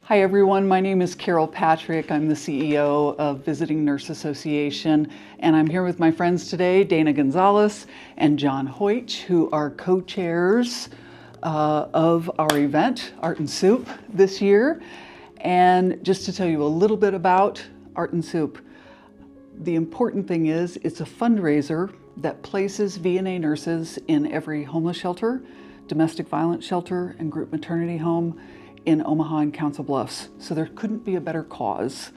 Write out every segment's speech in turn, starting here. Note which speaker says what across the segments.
Speaker 1: Hi everyone, my name is Carole Patrick. I'm the CEO of Visiting Nurse Association, and I'm here with my friends today, Dana Gonzales and John Hoich, who are co-chairs of our event, Art and Soup, this year. And just to tell you a little bit about Art and Soup, the important thing is it's a fundraiser that places VNA nurses in every homeless shelter, domestic violence shelter, and group maternity home in Omaha and Council Bluffs. So there couldn't be a better cause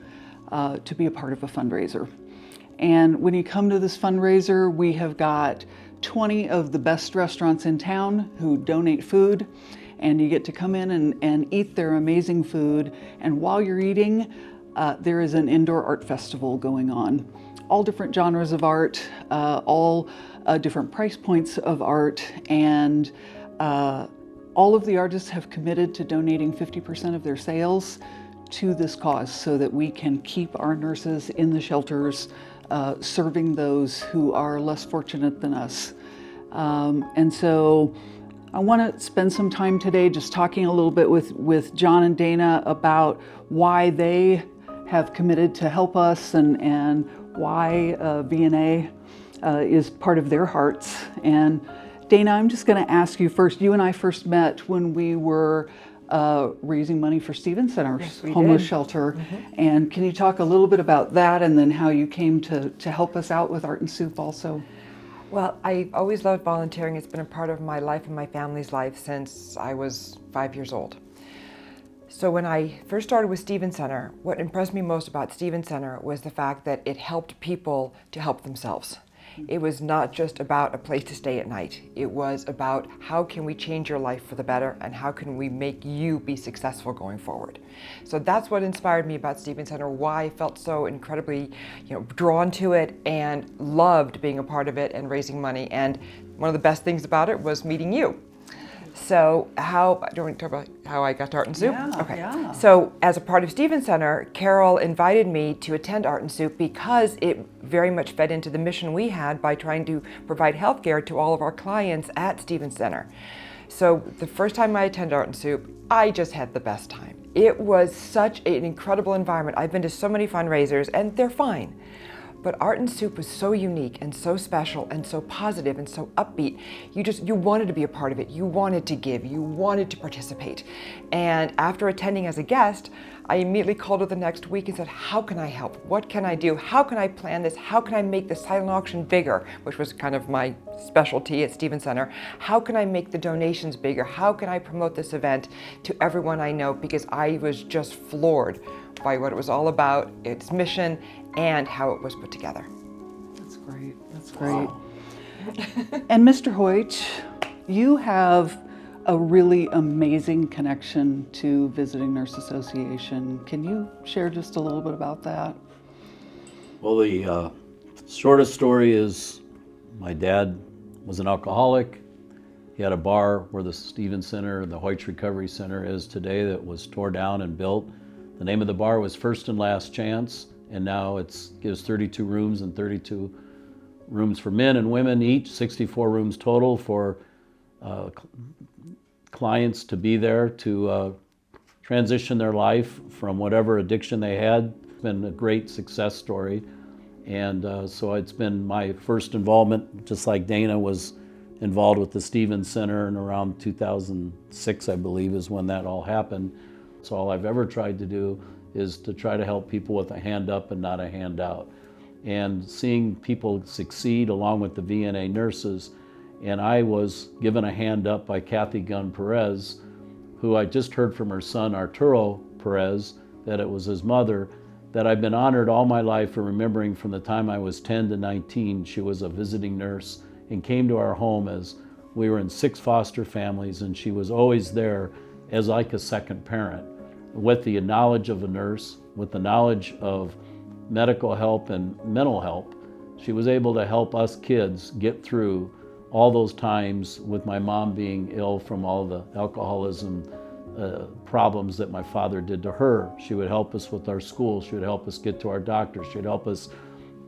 Speaker 1: to be a part of a fundraiser. And when you come to this fundraiser, we have got 20 of the best restaurants in town who donate food, and you get to come in and eat their amazing food. And while you're eating, there is an indoor art festival going on. All different genres of art, all different price points of art, and all of the artists have committed to donating 50% of their sales to this cause so that we can keep our nurses in the shelters serving those who are less fortunate than us. And so I want to spend some time today just talking a little bit with John and Dana about why they have committed to help us and why VNA is part of their hearts. And Dana, I'm just going to ask you first. You and I first met when we were raising money for Stevens Center's homeless shelter. Mm-hmm. And can you talk a little bit about that and then how you came to help us out with Art and Soup also?
Speaker 2: Well, I always loved volunteering. It's been a part of my life and my family's life since I was 5 years old. So when I first started with Stevens Center, what impressed me most about Stevens Center was the fact that it helped people to help themselves. It was not just about a place to stay at night. It was about how can we change your life for the better and how can we make you be successful going forward. So that's what inspired me about Stevens Center, why I felt so incredibly drawn to it and loved being a part of it and raising money. And one of the best things about it was meeting you. So do you want to talk about how I got to Art and Soup?
Speaker 1: Yeah,
Speaker 2: okay.
Speaker 1: Yeah.
Speaker 2: So as a part of Stevens Center, Carole invited me to attend Art and Soup because it very much fed into the mission we had by trying to provide health care to all of our clients at Stevens Center. So the first time I attended Art and Soup, I just had the best time. It was such an incredible environment. I've been to so many fundraisers and they're fine. But Art and Soup was so unique and so special and so positive and so upbeat. You wanted to be a part of it. You wanted to give. You wanted to participate. And after attending as a guest, I immediately called her the next week and said, how can I help? What can I do? How can I plan this? How can I make the silent auction bigger? Which was kind of my specialty at Stevens Center. How can I make the donations bigger? How can I promote this event to everyone I know? Because I was just floored by what it was all about, its mission, and how it was put together.
Speaker 1: That's great. That's great. And Mr. Hoich, you have a really amazing connection to Visiting Nurse Association. Can you share just a little bit about that?
Speaker 3: Well, the shortest story is my dad was an alcoholic. He had a bar where the Stevens Center, the Hoich Recovery Center is today, that was tore down and built. The name of the bar was First and Last Chance, and now it gives 32 rooms and 32 rooms for men and women each, 64 rooms total for clients to be there to transition their life from whatever addiction they had. It's been a great success story, and so it's been my first involvement, just like Dana was involved with the Stevens Center, and around 2006, I believe, is when that all happened. So all I've ever tried to do is to try to help people with a hand up and not a hand out. And seeing people succeed along with the VNA nurses. And I was given a hand up by Kathy Gunn Perez, who I just heard from her son, Arturo Perez, that it was his mother, that I've been honored all my life for remembering from the time I was 10 to 19. She was a visiting nurse and came to our home as we were in 6 foster families, and she was always there as like a second parent, with the knowledge of a nurse, with the knowledge of medical help and mental help. She was able to help us kids get through all those times with my mom being ill from all the alcoholism problems that my father did to her. She would help us with our school. She would help us get to our doctor. She would help us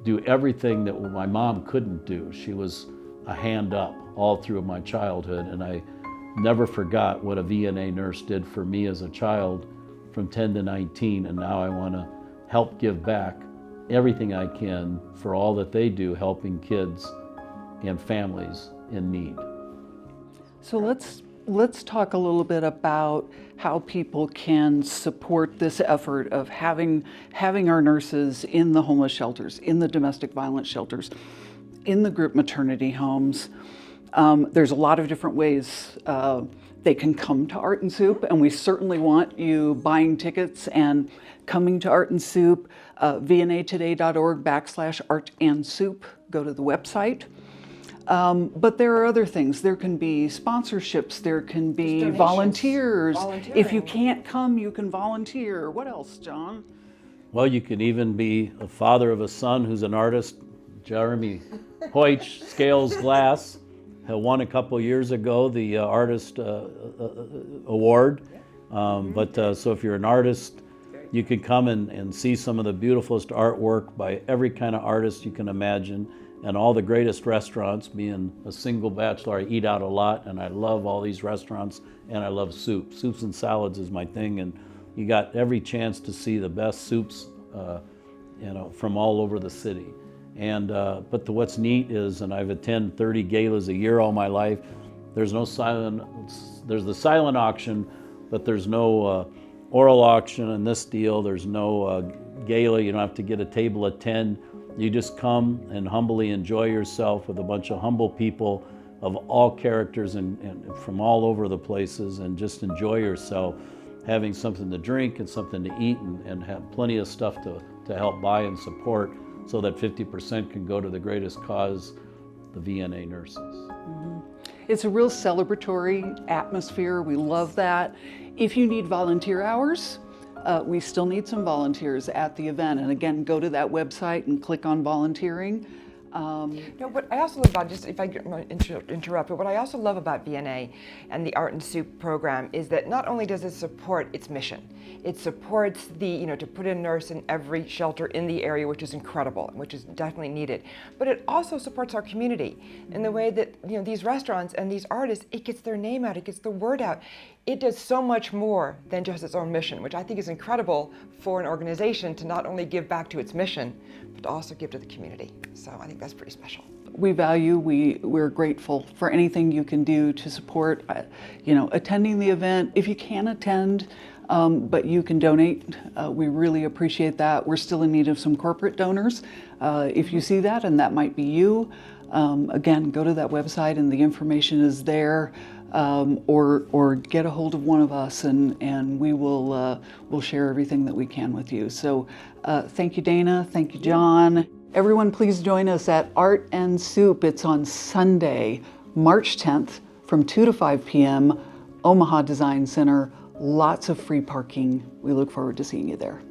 Speaker 3: do everything that my mom couldn't do. She was a hand up all through my childhood, and I never forgot what a VNA nurse did for me as a child from 10 to 19, and now I want to help give back everything I can for all that they do helping kids and families in need.
Speaker 1: So let's talk a little bit about how people can support this effort of having our nurses in the homeless shelters, in the domestic violence shelters, in the group maternity homes. There's a lot of different ways they can come to Art and Soup, and we certainly want you buying tickets and coming to Art and Soup. VNAtoday.org/Art and Soup. Go to the website. But there are other things. There can be sponsorships. There can be volunteers. If you can't come, you can volunteer. What else, John?
Speaker 3: Well, you can even be a father of a son who's an artist. Jeremy Hoich scales glass. Won a couple years ago the artist award. So if you're an artist, you can come and see some of the beautifulest artwork by every kind of artist you can imagine, and all the greatest restaurants. Being a single bachelor, I eat out a lot, and I love all these restaurants, and I love soup. Soups and salads is my thing, and you got every chance to see the best soups from all over the city. And but what's neat is, and I've attended 30 galas a year all my life, there's the silent auction, but there's no oral auction in this deal. There's no gala. You don't have to get a table at 10. You just come and humbly enjoy yourself with a bunch of humble people of all characters and from all over the places, and just enjoy yourself, having something to drink and something to eat, and have plenty of stuff to help buy and support, so that 50% can go to the greatest cause, the VNA nurses.
Speaker 1: Mm-hmm. It's a real celebratory atmosphere. We love that. If you need volunteer hours, we still need some volunteers at the event. And again, go to that website and click on volunteering.
Speaker 2: No, what I also love about, just if I interrupt, but what I also love about VNA and the Art and Soup program is that not only does it support its mission, it supports the, to put a nurse in every shelter in the area, which is incredible, which is definitely needed, but it also supports our community in the way that, these restaurants and these artists, it gets their name out, it gets the word out. It does so much more than just its own mission, which I think is incredible for an organization to not only give back to its mission, but to also give to the community. So I think that's pretty special.
Speaker 1: We're grateful for anything you can do to support, attending the event. If you can attend, but you can donate, we really appreciate that. We're still in need of some corporate donors. If you see that, and that might be you, again, go to that website and the information is there. Or get a hold of one of us, and we will we'll share everything that we can with you. So thank you, Dana. Thank you, John. Everyone, please join us at Art and Soup. It's on Sunday, March 10th from 2 to 5 p.m. Omaha Design Center. Lots of free parking. We look forward to seeing you there.